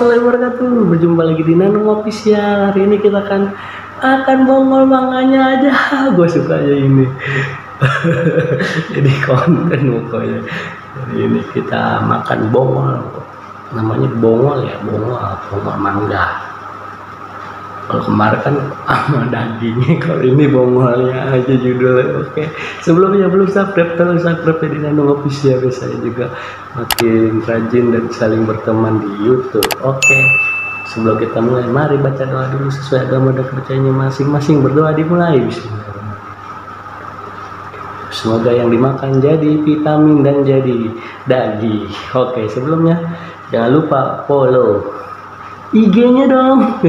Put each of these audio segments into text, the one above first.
warahmatullahi wabarakatuh. Berjumpa lagi di Nanung Official. Hari ini kita akan bongol manganya aja. Gue suka aja ini. Jadi konten pokoknya. Hari ini kita makan bongol. Namanya bongol ya, bongol mangga. Kalau kemarin kan sama dagingnya, kalau ini bongolnya aja judulnya. Oke. Sebelumnya belum subscribe, tolong subscribe di Nanung Official. Saya juga makin rajin dan saling berteman di YouTube. Oke. Sebelum kita mulai, mari baca doa dulu sesuai agama dan kepercayaannya masing-masing. Berdoa dimulai. Bismillahirrahmanirrahim. Semoga yang dimakan jadi vitamin dan jadi daging. Oke, sebelumnya jangan lupa follow IG-nya dong.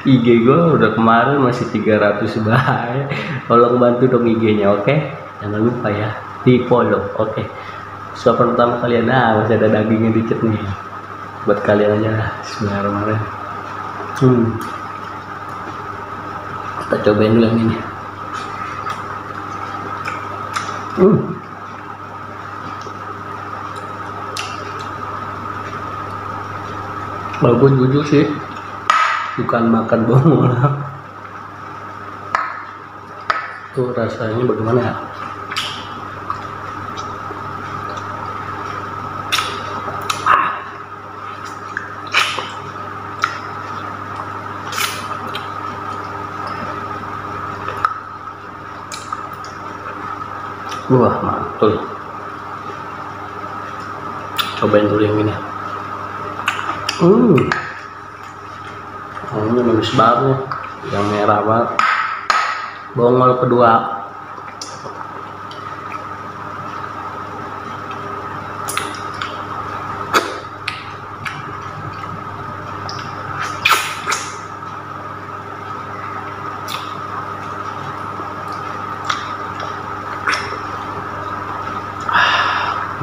IG gue udah kemarin masih 300 baik. Tolong bantu dong IG-nya, oke? Jangan lupa ya, di follow, oke? Suapan pertama kalian, masih ada dagingnya dikit nih. Buat kalian aja lah. Bismillahirrahmanirrahim. Kita cobain dulu yang ini. Walaupun jujur sih bukan makan bongol, tuh rasanya bagaimana ya? Wah, mantul. Cobain dulu yang ini. Ini manis banget, yang merah banget. Bongol kedua.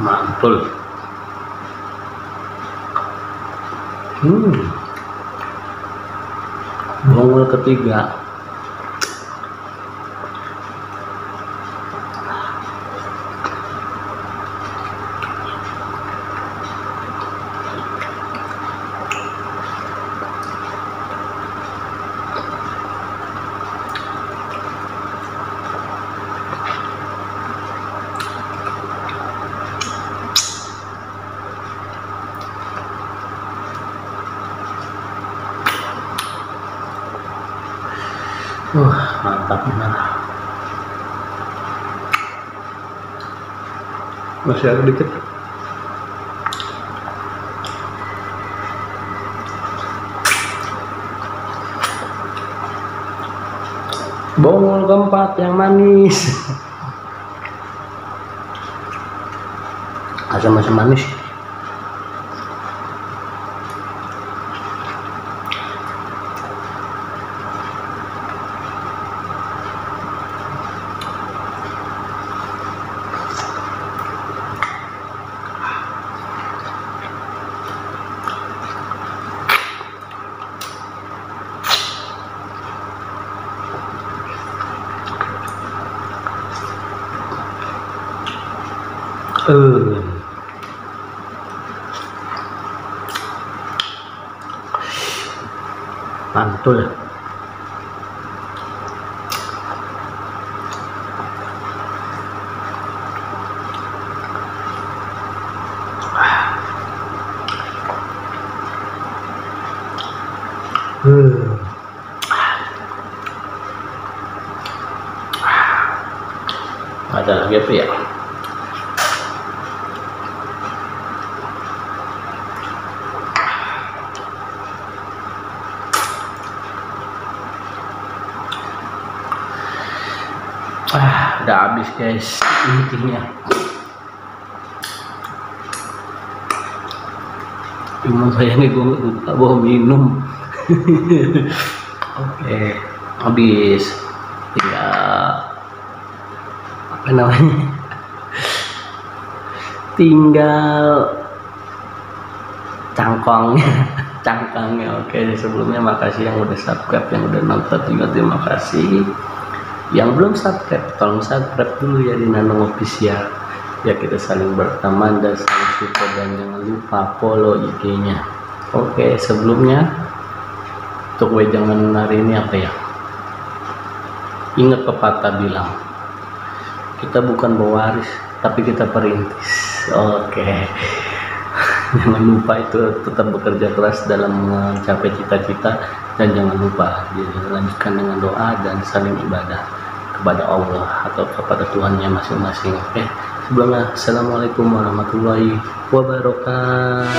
Mantul. Bongol ketiga. Mantap benar. Masih ada dikit. Bongol keempat yang manis. Asam-asam manis. Mantul. Ada lagi apa ya? Udah habis guys intinya. Cuma saya nih gue lupa bawa minum. Oke, habis. Tinggal apa namanya? Tinggal cangkangnya. Oke, sebelumnya makasih yang udah subscribe, yang udah nonton juga terima kasih. Yang belum subscribe, tolong subscribe dulu ya di Nanung Official. Ya kita saling berteman dan saling support, dan jangan lupa follow IG-nya. Oke, sebelumnya untuk wejangan hari ini apa ya? Ingat pepatah bilang, kita bukan pewaris, tapi kita perintis. Oke. Jangan lupa itu tetap bekerja keras dalam mencapai cita-cita, dan jangan lupa dilanjutkan dengan doa dan saling ibadah kepada Allah atau kepada Tuhannya masing-masing. Oke, sebelumnya assalamualaikum warahmatullahi wabarakatuh.